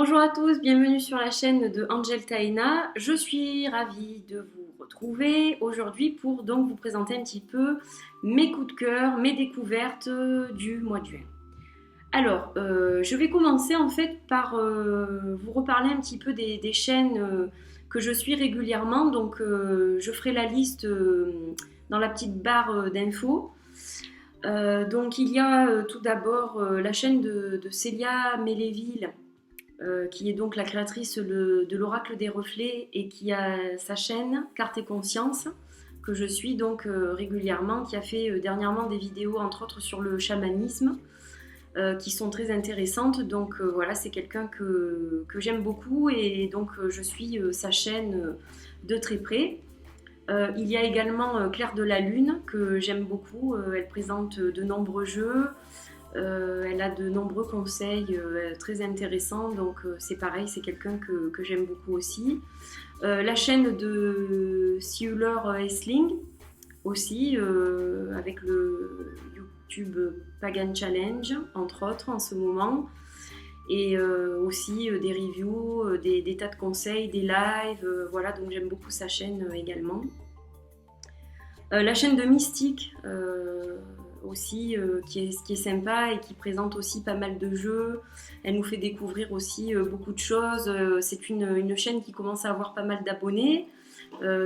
Bonjour à tous, bienvenue sur la chaîne de Angel Taina. Je suis ravie de vous retrouver aujourd'hui pour donc vous présenter un petit peu mes coups de cœur, mes découvertes du mois de juin. Alors, je vais commencer en fait par vous reparler un petit peu des chaînes que je suis régulièrement. Donc, je ferai la liste dans la petite barre d'infos. Donc, il y a tout d'abord la chaîne de Célia Méléville, qui est donc la créatrice de l'Oracle des Reflets et qui a sa chaîne Carte et Conscience, que je suis donc régulièrement, qui a fait dernièrement des vidéos entre autres sur le chamanisme, qui sont très intéressantes. Donc voilà, c'est quelqu'un que j'aime beaucoup et donc je suis sa chaîne de très près. Il y a également Claire de la Lune, que j'aime beaucoup. Elle présente de nombreux jeux. Elle a de nombreux conseils très intéressants, donc c'est pareil, c'est quelqu'un que j'aime beaucoup aussi. La chaîne de Siuler Esling aussi, avec le YouTube Pagan Challenge, entre autres, en ce moment. Et aussi des reviews, des tas de conseils, des lives, voilà, donc j'aime beaucoup sa chaîne également. La chaîne de Mystique, aussi, qui est sympa et qui présente aussi pas mal de jeux. Elle nous fait découvrir aussi beaucoup de choses. C'est une chaîne qui commence à avoir pas mal d'abonnés.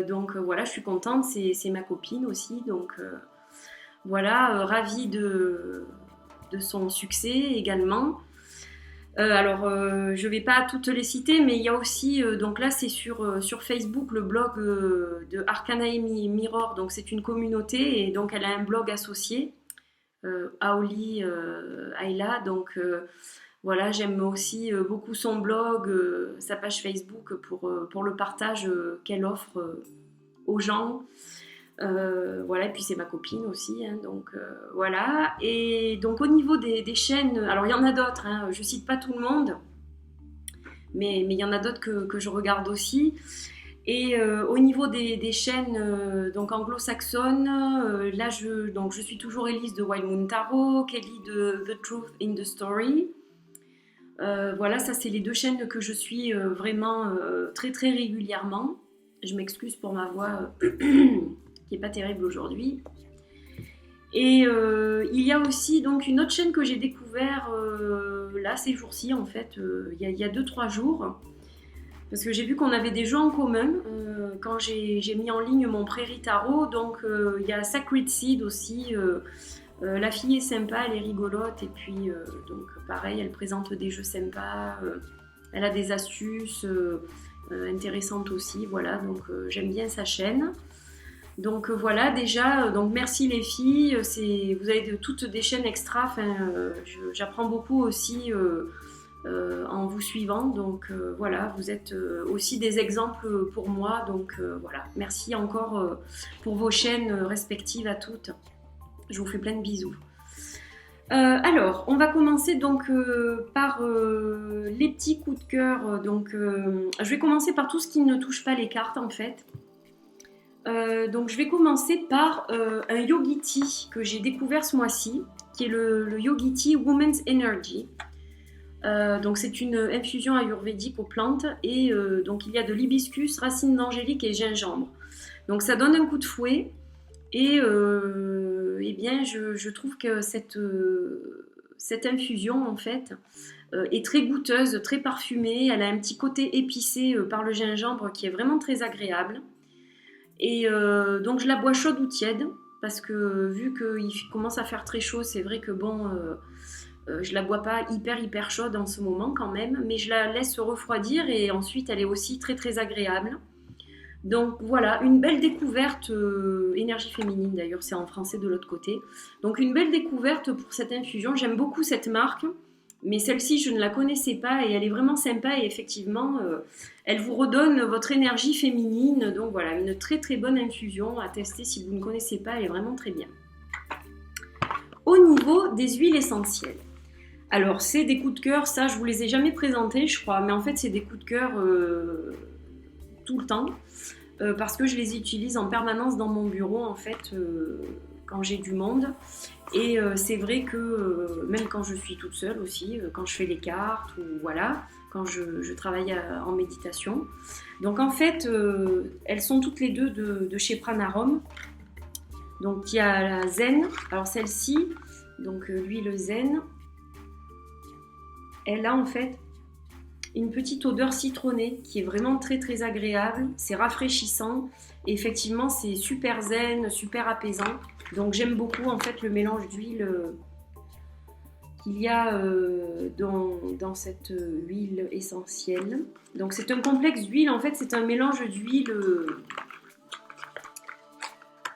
Donc voilà, je suis contente, c'est ma copine aussi. Donc voilà, ravie de son succès également. Alors, je ne vais pas toutes les citer, mais il y a aussi, donc là c'est sur Facebook, le blog de Arcanae Mirror, donc c'est une communauté et donc elle a un blog associé, Aoli Ayla, donc voilà, j'aime aussi beaucoup son blog, sa page Facebook pour le partage qu'elle offre aux gens. Voilà, et puis c'est ma copine aussi, hein, donc voilà. Et donc au niveau des chaînes, alors il y en a d'autres, hein, je cite pas tout le monde, mais il y en a d'autres que je regarde aussi. Et au niveau des chaînes donc anglo-saxonnes, là je suis toujours Elise de Wild Moon Tarot, Kelly de The Truth in the Story. Voilà, ça c'est les deux chaînes que je suis vraiment très très régulièrement. Je m'excuse pour ma voix qui est pas terrible aujourd'hui. Et il y a aussi donc une autre chaîne que j'ai découvert là ces jours-ci en fait, il y a 2-3 jours, parce que j'ai vu qu'on avait des jeux en commun quand j'ai mis en ligne mon Prairie Tarot. Donc il y a Sacred Seed aussi. La fille est sympa, elle est rigolote et puis donc pareil, elle présente des jeux sympas, elle a des astuces intéressantes aussi, voilà, donc j'aime bien sa chaîne. Donc voilà, déjà, donc merci les filles, vous avez toutes des chaînes extra, j'apprends beaucoup aussi en vous suivant, donc voilà, vous êtes aussi des exemples pour moi, donc voilà, merci encore pour vos chaînes respectives à toutes. Je vous fais plein de bisous. Alors, on va commencer donc par les petits coups de cœur. Donc, je vais commencer par tout ce qui ne touche pas les cartes en fait. Donc, je vais commencer par un Yogiti que j'ai découvert ce mois-ci, qui est le Yogiti Women's Energy. Donc, c'est une infusion ayurvédique aux plantes et donc il y a de l'hibiscus, racines d'angélique et gingembre. Donc, ça donne un coup de fouet. Et eh bien, je trouve que cette infusion, en fait, est très goûteuse, très parfumée. Elle a un petit côté épicé par le gingembre qui est vraiment très agréable. Et donc, je la bois chaude ou tiède, parce que vu qu'il commence à faire très chaud, c'est vrai que bon, je la bois pas hyper chaude en ce moment quand même, mais je la laisse refroidir et ensuite, elle est aussi très très agréable. Donc voilà, une belle découverte, énergie féminine d'ailleurs, c'est en français de l'autre côté. Donc une belle découverte pour cette infusion, j'aime beaucoup cette marque, mais celle-ci je ne la connaissais pas et elle est vraiment sympa et effectivement, elle vous redonne votre énergie féminine. Donc voilà, une très très bonne infusion à tester si vous ne connaissez pas, elle est vraiment très bien. Au niveau des huiles essentielles, alors c'est des coups de cœur, ça je vous les ai jamais présentés je crois, mais en fait c'est des coups de cœur tout le temps. Parce que je les utilise en permanence dans mon bureau en fait, quand j'ai du monde. Et c'est vrai que même quand je suis toute seule aussi, quand je fais les cartes ou voilà, quand je travaille en méditation. Donc en fait, elles sont toutes les deux de chez Pranarom. Donc il y a la Zen, alors celle-ci, donc l'huile Zen, elle a en fait une petite odeur citronnée qui est vraiment très très agréable, c'est rafraîchissant et effectivement c'est super zen, super apaisant. Donc j'aime beaucoup en fait le mélange d'huile qu'il y a dans cette huile essentielle. Donc c'est un complexe d'huile, en fait c'est un mélange d'huile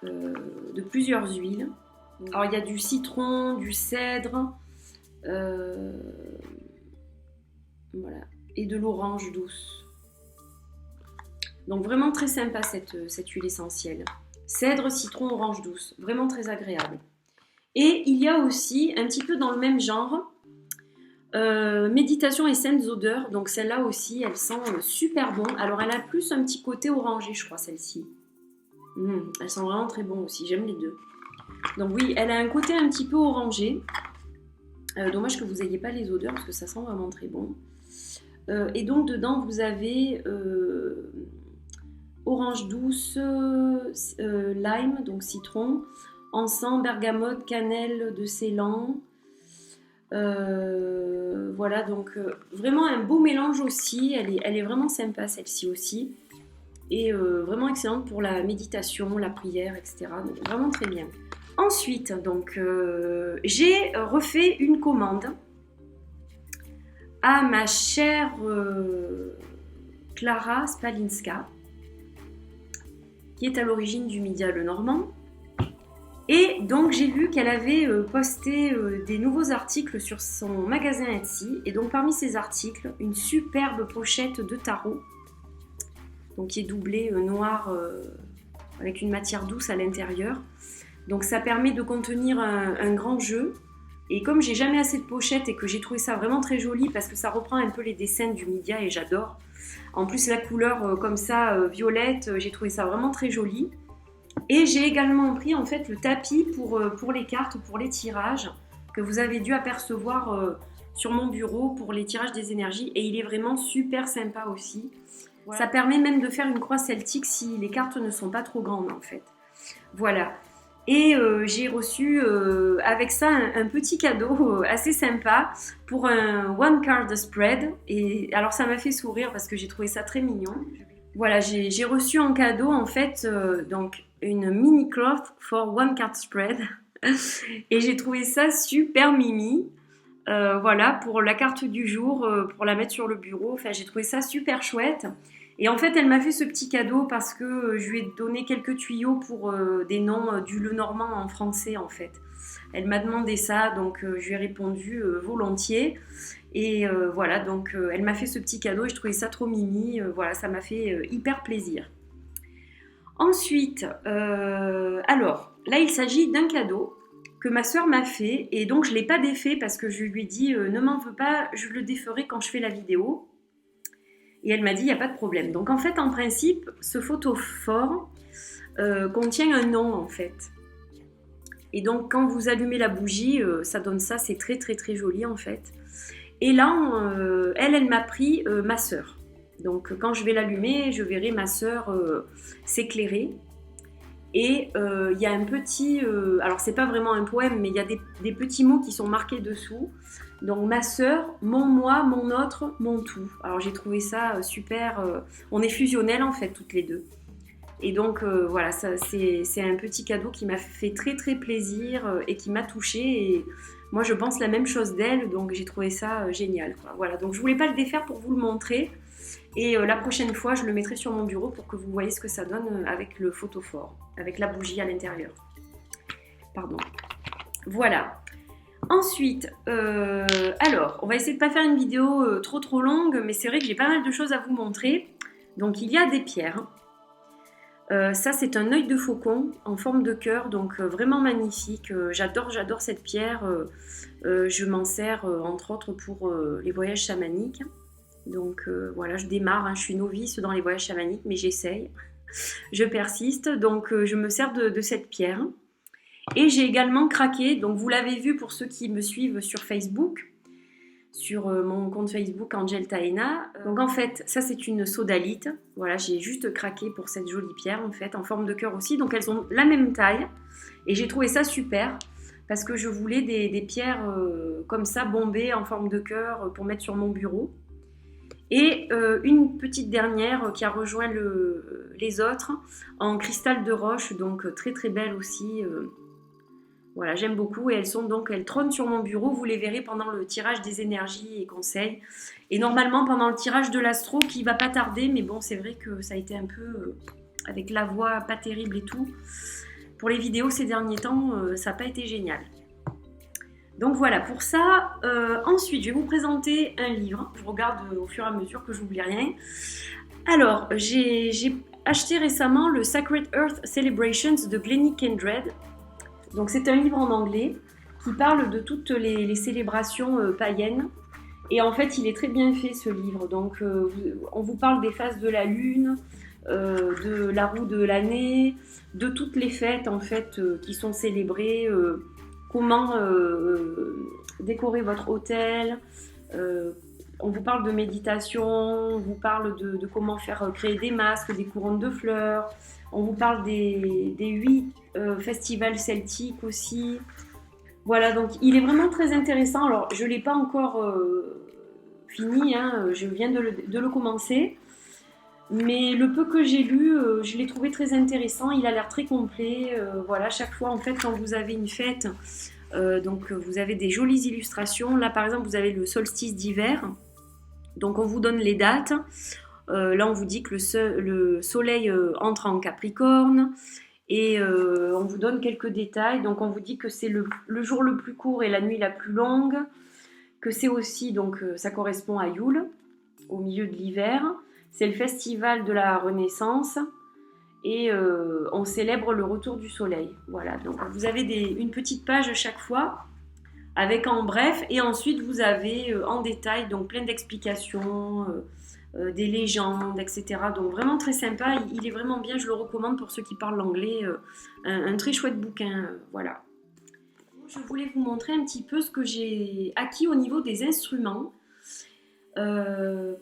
de plusieurs huiles. Alors il y a du citron, du cèdre, voilà, et de l'orange douce. Donc vraiment très sympa cette huile essentielle. Cèdre, citron, orange douce, vraiment très agréable. Et il y a aussi, un petit peu dans le même genre, méditation et saines odeurs. Donc celle-là aussi, elle sent super bon. Alors elle a plus un petit côté orangé, je crois, celle-ci. Elles sont vraiment très bon aussi, j'aime les deux. Donc oui, elle a un côté un petit peu orangé. Dommage que vous n'ayez pas les odeurs parce que ça sent vraiment très bon. Et donc dedans vous avez orange douce, lime, donc citron, encens, bergamote, cannelle de Ceylan. Voilà, donc vraiment un beau mélange aussi. Elle est vraiment sympa celle-ci aussi. Et vraiment excellente pour la méditation, la prière, etc. Donc vraiment très bien. Ensuite, donc, j'ai refait une commande à ma chère Clara Spalinska, qui est à l'origine du Midi Le Normand. Et donc j'ai vu qu'elle avait posté des nouveaux articles sur son magasin Etsy. Et donc parmi ces articles, une superbe pochette de tarot, donc qui est doublée noir avec une matière douce à l'intérieur. Donc ça permet de contenir un grand jeu. Et comme j'ai jamais assez de pochettes et que j'ai trouvé ça vraiment très joli parce que ça reprend un peu les dessins du Midia et j'adore. En plus la couleur comme ça, violette, j'ai trouvé ça vraiment très joli. Et j'ai également pris en fait le tapis pour les cartes, pour les tirages, que vous avez dû apercevoir sur mon bureau pour les tirages des énergies. Et il est vraiment super sympa aussi. Voilà. Ça permet même de faire une croix celtique si les cartes ne sont pas trop grandes en fait. Voilà. Et j'ai reçu avec ça un petit cadeau assez sympa pour un one card spread. Et alors ça m'a fait sourire parce que j'ai trouvé ça très mignon. Voilà, j'ai reçu en cadeau en fait donc une mini cloth for one card spread. Et j'ai trouvé ça super mimi. Voilà, pour la carte du jour, pour la mettre sur le bureau. Enfin, j'ai trouvé ça super chouette. Et en fait, elle m'a fait ce petit cadeau parce que je lui ai donné quelques tuyaux pour des noms du Lenormand en français, en fait. Elle m'a demandé ça, donc je lui ai répondu volontiers. Et voilà, donc elle m'a fait ce petit cadeau et je trouvais ça trop mimi. Voilà, ça m'a fait hyper plaisir. Ensuite, alors, là, il s'agit d'un cadeau que ma sœur m'a fait. Et donc, je ne l'ai pas défait parce que je lui ai dit ne m'en veux pas, je le déferai quand je fais la vidéo. Et elle m'a dit, il n'y a pas de problème. Donc en fait, en principe, ce photophore contient un nom en fait. Et donc quand vous allumez la bougie, ça donne ça, c'est très très très joli en fait. Et là, elle m'a pris ma sœur. Donc quand je vais l'allumer, je verrai ma sœur s'éclairer. Et il y a un petit... alors c'est pas vraiment un poème, mais il y a des petits mots qui sont marqués dessous. Donc ma sœur, mon moi, mon autre, mon tout. Alors j'ai trouvé ça super... on est fusionnelles en fait toutes les deux. Et donc voilà, ça, c'est un petit cadeau qui m'a fait très très plaisir et qui m'a touchée. Et moi je pense la même chose d'elle, donc j'ai trouvé ça génial, quoi. Voilà, donc je voulais pas le défaire pour vous le montrer. Et la prochaine fois, je le mettrai sur mon bureau pour que vous voyez ce que ça donne avec le photophore, avec la bougie à l'intérieur. Pardon. Voilà. Ensuite, alors, on va essayer de ne pas faire une vidéo trop longue, mais c'est vrai que j'ai pas mal de choses à vous montrer. Donc, il y a des pierres. Ça, c'est un œil de faucon en forme de cœur, donc vraiment magnifique. J'adore cette pierre. Je m'en sers entre autres pour les voyages chamaniques. Donc voilà, je démarre, hein, je suis novice dans les voyages chamaniques, mais j'essaye, je persiste. Donc je me sers de cette pierre. Et j'ai également craqué, donc vous l'avez vu pour ceux qui me suivent sur Facebook, sur mon compte Facebook Angel Taena. Donc en fait, ça c'est une sodalite. Voilà, j'ai juste craqué pour cette jolie pierre en fait, en forme de cœur aussi. Donc elles ont la même taille et j'ai trouvé ça super parce que je voulais des pierres comme ça bombées en forme de cœur pour mettre sur mon bureau. Et une petite dernière qui a rejoint les autres en cristal de roche, donc très très belle aussi. Voilà, j'aime beaucoup et elles trônent sur mon bureau. Vous les verrez pendant le tirage des énergies et conseils. Et normalement pendant le tirage de l'astro qui va pas tarder, mais bon, c'est vrai que ça a été un peu avec la voix pas terrible et tout. Pour les vidéos ces derniers temps, ça n'a pas été génial. Donc voilà pour ça. Ensuite, je vais vous présenter un livre. Je regarde au fur et à mesure que j'oublie rien. Alors, j'ai acheté récemment le Sacred Earth Celebrations de Glennie Kendred. Donc c'est un livre en anglais qui parle de toutes les célébrations païennes. Et en fait, il est très bien fait ce livre. Donc on vous parle des phases de la lune, de la roue de l'année, de toutes les fêtes en fait qui sont célébrées, comment décorer votre hôtel. On vous parle de méditation, on vous parle de comment faire créer des masques, des couronnes de fleurs. On vous parle des 8 festivals celtiques aussi. Voilà, donc il est vraiment très intéressant. Alors, je ne l'ai pas encore fini, hein, je viens de le commencer. Mais le peu que j'ai lu, je l'ai trouvé très intéressant. Il a l'air très complet. Voilà, chaque fois, en fait, quand vous avez une fête, donc vous avez des jolies illustrations. Là, par exemple, vous avez le solstice d'hiver. Donc, on vous donne les dates. Là, on vous dit que le soleil entre en Capricorne et on vous donne quelques détails. Donc, on vous dit que c'est le jour le plus court et la nuit la plus longue, que c'est aussi, donc ça correspond à Yule, au milieu de l'hiver. C'est le festival de la Renaissance et on célèbre le retour du soleil. Voilà, donc vous avez une petite page chaque fois avec en bref et ensuite vous avez en détail donc plein d'explications, des légendes, etc. Donc vraiment très sympa, il est vraiment bien, je le recommande pour ceux qui parlent l'anglais, un très chouette bouquin, voilà. Je voulais vous montrer un petit peu ce que j'ai acquis au niveau des instruments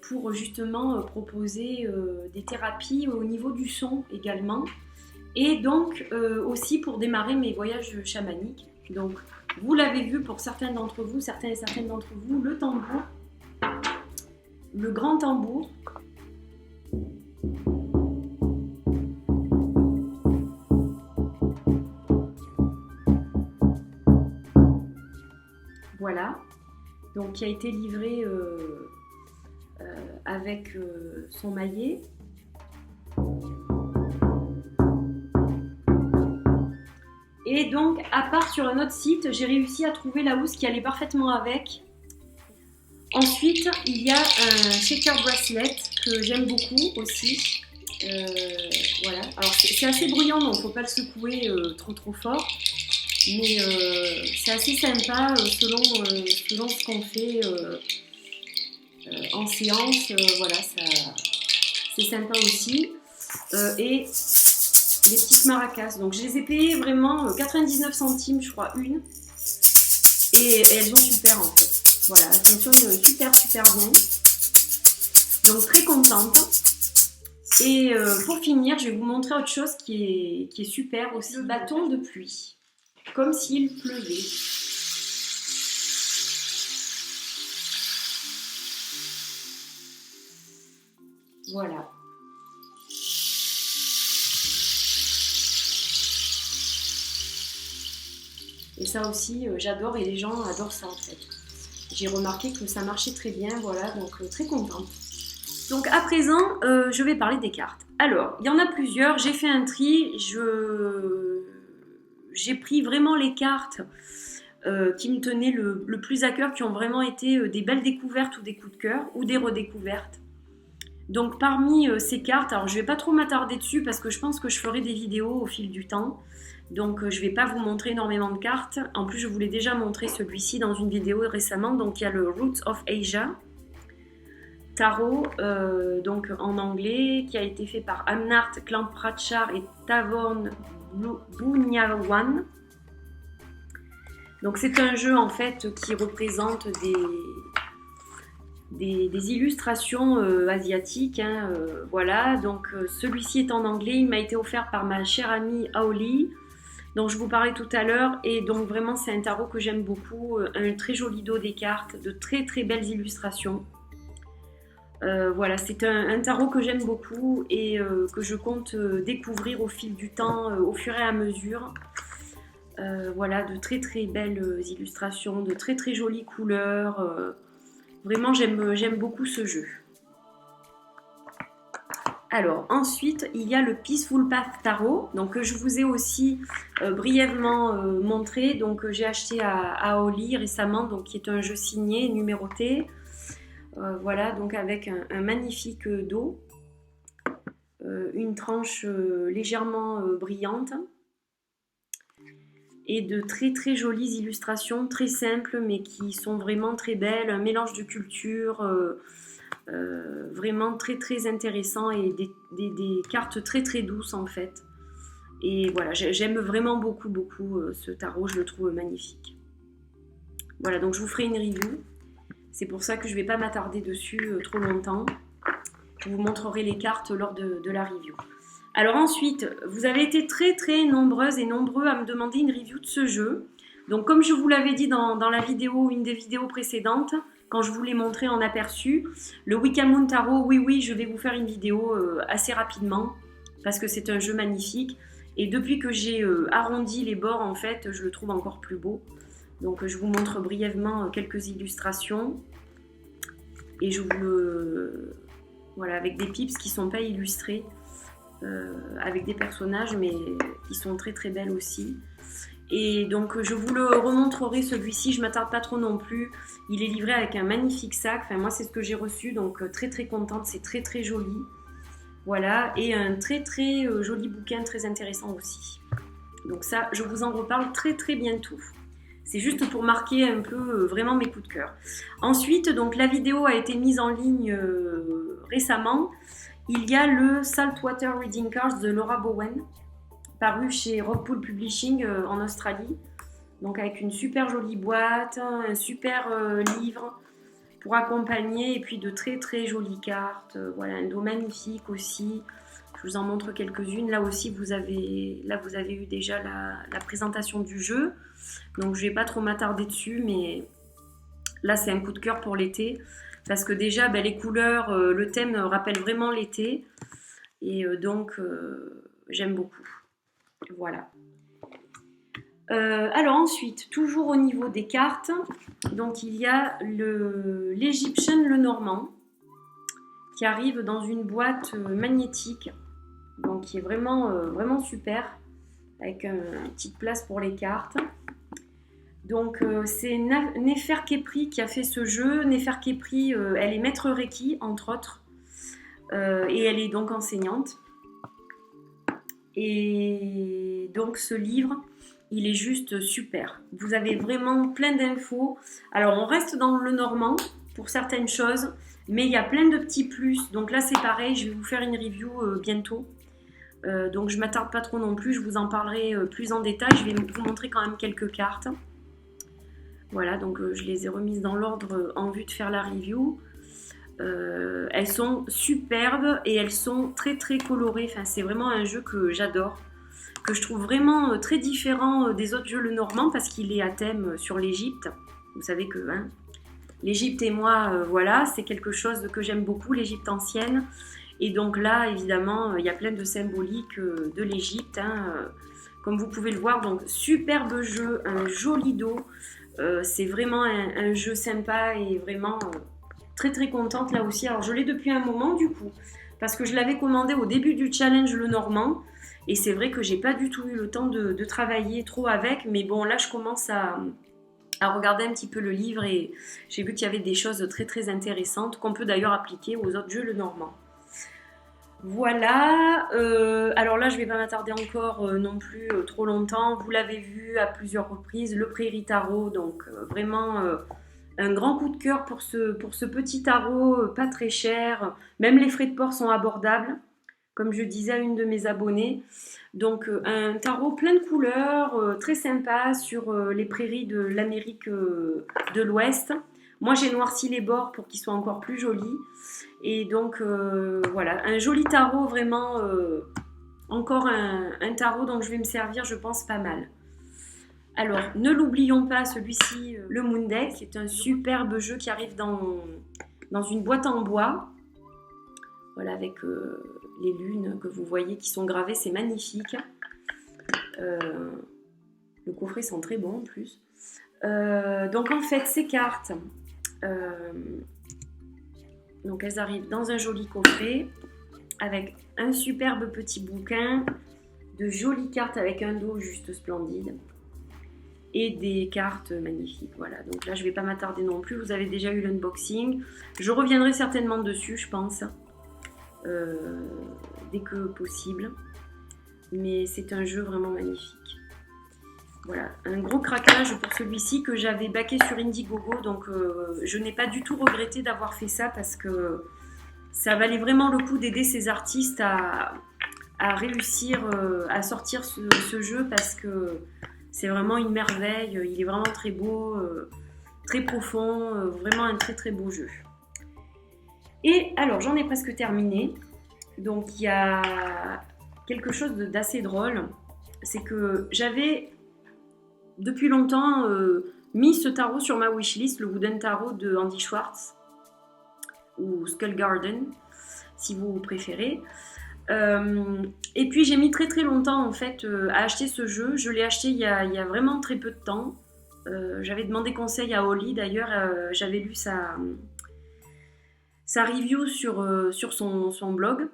pour justement proposer des thérapies au niveau du son également et donc aussi pour démarrer mes voyages chamaniques. Donc vous l'avez vu pour certains d'entre vous, certains et certaines d'entre vous, le tambour, le grand tambour. Voilà, donc qui a été livré avec son maillet. Et donc, à part sur un autre site, j'ai réussi à trouver la housse qui allait parfaitement avec. Ensuite, il y a un shaker bracelet que j'aime beaucoup aussi. Voilà. Alors, c'est assez bruyant, donc il ne faut pas le secouer trop fort. Mais c'est assez sympa selon ce qu'on fait en séance. Voilà, c'est sympa aussi. Et les petites maracas. Donc je les ai payées vraiment 99 centimes, je crois, une. Et elles sont super en fait. Voilà, elles fonctionnent super bien. Donc très contente. Et pour finir, je vais vous montrer autre chose qui est super aussi. Le bâton de pluie. Comme s'il pleuvait. Voilà. Et ça aussi, j'adore et les gens adorent ça en fait. J'ai remarqué que ça marchait très bien, voilà, donc très contente. Donc à présent, je vais parler des cartes. Alors, il y en a plusieurs, j'ai fait un tri, j'ai pris vraiment les cartes qui me tenaient le plus à cœur, qui ont vraiment été des belles découvertes ou des coups de cœur, ou des redécouvertes. Donc parmi ces cartes, alors je ne vais pas trop m'attarder dessus parce que je pense que je ferai des vidéos au fil du temps. Donc je ne vais pas vous montrer énormément de cartes. En plus, je vous l'ai déjà montré celui-ci dans une vidéo récemment. Donc il y a le Roots of Asia Tarot, donc en anglais, qui a été fait par Amnart Klamprachar et Tavon Bunyawan. Donc c'est un jeu en fait qui représente des illustrations asiatiques, hein, voilà. Donc celui-ci est en anglais, il m'a été offert par ma chère amie Aoli, dont je vous parlais tout à l'heure, et donc vraiment c'est un tarot que j'aime beaucoup, un très joli dos des cartes, de très très belles illustrations. Voilà, c'est un tarot que j'aime beaucoup et que je compte découvrir au fil du temps, au fur et à mesure. Voilà, de très très belles illustrations, de très très jolies couleurs. Vraiment, j'aime beaucoup ce jeu. Alors, ensuite, il y a le Peaceful Path Tarot, donc que je vous ai aussi brièvement montré. Donc, j'ai acheté à Oli récemment, donc qui est un jeu signé, numéroté. Voilà, donc avec un magnifique dos, une tranche légèrement brillante et de très très jolies illustrations, très simples mais qui sont vraiment très belles, un mélange de cultures vraiment très très intéressant et des cartes très très douces en fait. Et voilà, j'aime vraiment beaucoup ce tarot, je le trouve magnifique. Voilà, donc je vous ferai une review. C'est pour ça que je ne vais pas m'attarder dessus trop longtemps. Je vous montrerai les cartes lors de la review. Alors ensuite, vous avez été très très nombreuses et nombreux à me demander une review de ce jeu. Donc comme je vous l'avais dit dans la vidéo, une des vidéos précédentes, quand je vous l'ai montré en aperçu, le Wicca Moon Tarot, oui, je vais vous faire une vidéo assez rapidement parce que c'est un jeu magnifique. Et depuis que j'ai arrondi les bords, en fait, je le trouve encore plus beau. Donc je vous montre brièvement quelques illustrations et je vous le... Voilà, avec des pips qui ne sont pas illustrés, avec des personnages mais qui sont très très belles aussi. Et donc je vous le remontrerai celui-ci, je ne m'attarde pas trop non plus. Il est livré avec un magnifique sac, enfin moi c'est ce que j'ai reçu, donc très très contente, c'est très très joli. Voilà, et un très très joli bouquin, très intéressant aussi. Donc ça, je vous en reparle très très bientôt. C'est juste pour marquer un peu vraiment mes coups de cœur. Ensuite, donc la vidéo a été mise en ligne récemment. Il y a le Saltwater Reading Cards de Laura Bowen, paru chez Rockpool Publishing en Australie. Donc avec une super jolie boîte, un super livre pour accompagner et puis de très très jolies cartes. Voilà, un dos magnifique aussi. Je vous en montre quelques-unes. Là aussi, vous avez eu déjà la présentation du jeu. Donc, je ne vais pas trop m'attarder dessus, mais là, c'est un coup de cœur pour l'été. Parce que déjà, les couleurs, le thème rappelle vraiment l'été. Et donc, j'aime beaucoup. Voilà. Alors ensuite, toujours au niveau des cartes, donc il y a l'Egyptian Lenormand qui arrive dans une boîte magnétique. Donc qui est vraiment, vraiment super, avec une petite place pour les cartes. Donc c'est Neferkepri qui a fait ce jeu. Neferkepri, elle est maître Reiki, entre autres, et elle est donc enseignante. Et donc ce livre, il est juste super. Vous avez vraiment plein d'infos. Alors on reste dans le normand pour certaines choses, mais il y a plein de petits plus. Donc là c'est pareil, je vais vous faire une review bientôt. Donc je ne m'attarde pas trop non plus, je vous en parlerai plus en détail. Je vais vous montrer quand même quelques cartes. Voilà, donc je les ai remises dans l'ordre en vue de faire la review. Elles sont superbes et elles sont très très colorées. Enfin, c'est vraiment un jeu que j'adore, que je trouve vraiment très différent des autres jeux Lenormand parce qu'il est à thème sur l'Égypte. Vous savez que l'Égypte et moi, voilà, c'est quelque chose que j'aime beaucoup, l'Égypte ancienne. Et donc là, évidemment, il y a plein de symboliques de l'Égypte, comme vous pouvez le voir. Donc, superbe jeu, un joli dos. C'est vraiment un jeu sympa et vraiment très très contente là aussi. Alors, je l'ai depuis un moment du coup, parce que je l'avais commandé au début du challenge Lenormand. Et c'est vrai que j'ai pas du tout eu le temps de travailler trop avec. Mais bon, là, je commence à regarder un petit peu le livre et j'ai vu qu'il y avait des choses très très intéressantes qu'on peut d'ailleurs appliquer aux autres jeux Lenormand. Voilà, alors là je ne vais pas m'attarder encore non plus trop longtemps. Vous l'avez vu à plusieurs reprises, le Prairie Tarot, donc vraiment un grand coup de cœur pour ce petit tarot, pas très cher. Même les frais de port sont abordables. comme je disais à une de mes abonnées. Donc un tarot plein de couleurs, très sympa sur les prairies de l'Amérique de l'Ouest. Moi j'ai noirci les bords pour qu'ils soient encore plus jolis. Et donc voilà, un joli tarot vraiment, encore un tarot dont je vais me servir je pense pas mal. Alors ne l'oublions pas, celui-ci, le Moon Deck, qui est un superbe jeu qui arrive dans une boîte en bois. Voilà, avec les lunes que vous voyez qui sont gravées, c'est magnifique. Le coffret sent très bon en plus. Donc en fait, ces cartes, donc elles arrivent dans un joli coffret avec un superbe petit bouquin, de jolies cartes avec un dos juste splendide et des cartes magnifiques. Voilà, donc là je vais pas m'attarder non plus, vous avez déjà eu l'unboxing. Je reviendrai certainement dessus, je pense. Dès que possible, mais c'est un jeu vraiment magnifique. Voilà, un gros craquage pour celui-ci que j'avais backé sur Indiegogo, donc je n'ai pas du tout regretté d'avoir fait ça parce que ça valait vraiment le coup d'aider ces artistes à réussir à sortir ce jeu parce que c'est vraiment une merveille, il est vraiment très beau, très profond, vraiment un très très beau jeu. Et alors, j'en ai presque terminé. Donc, il y a quelque chose d'assez drôle. C'est que j'avais, depuis longtemps, mis ce tarot sur ma wishlist, le Wooden Tarot de Andy Schwartz, ou Skull Garden, si vous préférez. Et puis, j'ai mis très très longtemps, en fait, à acheter ce jeu. Je l'ai acheté il y a vraiment très peu de temps. J'avais demandé conseil à Holly, d'ailleurs. J'avais lu sa review sur son blog.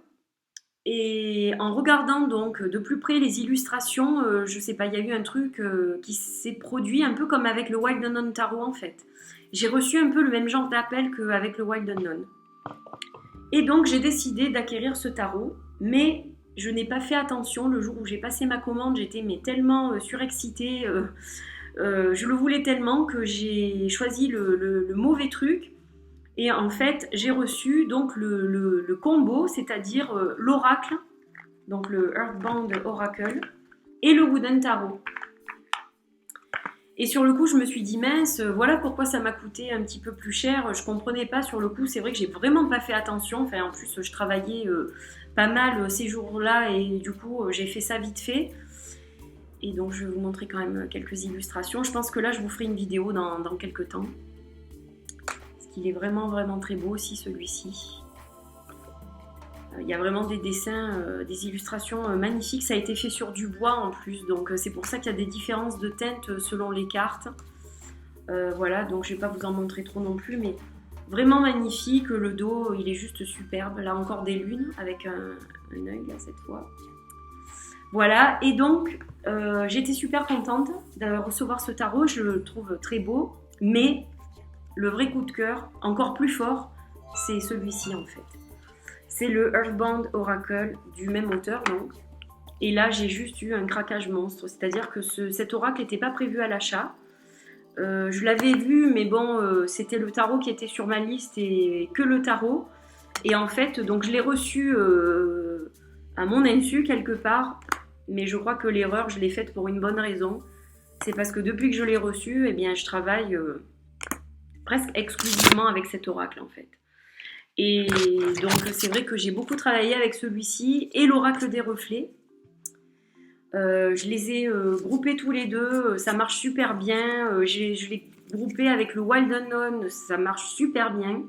Et en regardant donc de plus près les illustrations, je sais pas, il y a eu un truc qui s'est produit un peu comme avec le Wild Unknown Tarot en fait. J'ai reçu un peu le même genre d'appel qu'avec le Wild Unknown. Et donc j'ai décidé d'acquérir ce tarot, mais je n'ai pas fait attention. Le jour où j'ai passé ma commande, j'étais tellement surexcitée, je le voulais tellement que j'ai choisi le mauvais truc. Et en fait, j'ai reçu donc le combo, c'est-à-dire l'oracle, donc le Earthbound Oracle, et le Wooden Tarot. Et sur le coup, je me suis dit, mince, voilà pourquoi ça m'a coûté un petit peu plus cher. Je comprenais pas sur le coup, c'est vrai que j'ai vraiment pas fait attention. Enfin, en plus, je travaillais pas mal ces jours-là et du coup, j'ai fait ça vite fait. Et donc, je vais vous montrer quand même quelques illustrations. Je pense que là, je vous ferai une vidéo dans quelques temps. Il est vraiment vraiment très beau aussi celui-ci. Il y a vraiment des dessins, des illustrations magnifiques. Ça a été fait sur du bois en plus, donc c'est pour ça qu'il y a des différences de teintes selon les cartes. Voilà, donc je ne vais pas vous en montrer trop non plus, mais vraiment magnifique. Le dos, il est juste superbe. Là encore des lunes avec un œil là cette fois. Voilà, et donc j'étais super contente de recevoir ce tarot. Je le trouve très beau, mais le vrai coup de cœur, encore plus fort, c'est celui-ci en fait. C'est le Earthbound Oracle du même auteur donc. Et là, j'ai juste eu un craquage monstre. C'est-à-dire que cet oracle n'était pas prévu à l'achat. Je l'avais vu, mais bon, c'était le tarot qui était sur ma liste et que le tarot. Et en fait, donc je l'ai reçu à mon insu quelque part. Mais je crois que l'erreur, je l'ai faite pour une bonne raison. C'est parce que depuis que je l'ai reçu, eh bien, je travaille presque exclusivement avec cet oracle en fait. Et donc c'est vrai que j'ai beaucoup travaillé avec celui-ci et l'oracle des reflets. Je les ai groupés tous les deux, ça marche super bien. Je l'ai groupé avec le Wild Unknown, ça marche super bien.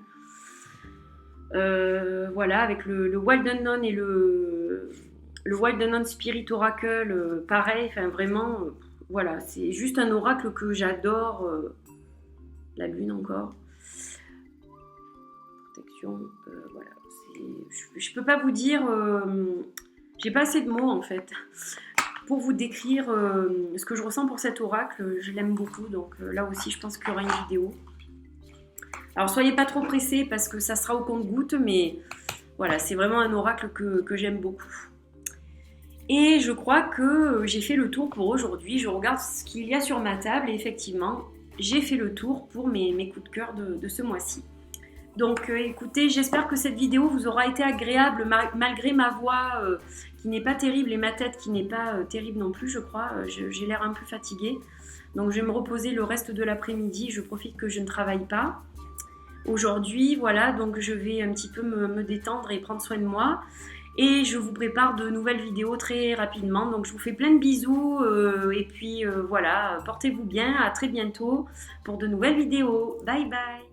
Voilà, avec le Wild Unknown et le Wild Unknown Spirit Oracle, pareil, enfin vraiment, voilà, c'est juste un oracle que j'adore. La lune encore. Protection, voilà. Je peux pas vous dire, j'ai pas assez de mots en fait pour vous décrire ce que je ressens pour cet oracle. Je l'aime beaucoup, donc là aussi je pense qu'il y aura une vidéo. Alors soyez pas trop pressés parce que ça sera au compte-gouttes, mais voilà, c'est vraiment un oracle que j'aime beaucoup. Et je crois que j'ai fait le tour pour aujourd'hui. Je regarde ce qu'il y a sur ma table et effectivement, j'ai fait le tour pour mes coups de cœur de ce mois-ci. Donc écoutez, j'espère que cette vidéo vous aura été agréable malgré ma voix qui n'est pas terrible et ma tête qui n'est pas terrible non plus, je crois. J'ai l'air un peu fatiguée. Donc je vais me reposer le reste de l'après-midi. Je profite que je ne travaille pas aujourd'hui. Voilà, donc je vais un petit peu me détendre et prendre soin de moi. Et je vous prépare de nouvelles vidéos très rapidement. Donc je vous fais plein de bisous. Et puis voilà, portez-vous bien. À très bientôt pour de nouvelles vidéos. Bye bye.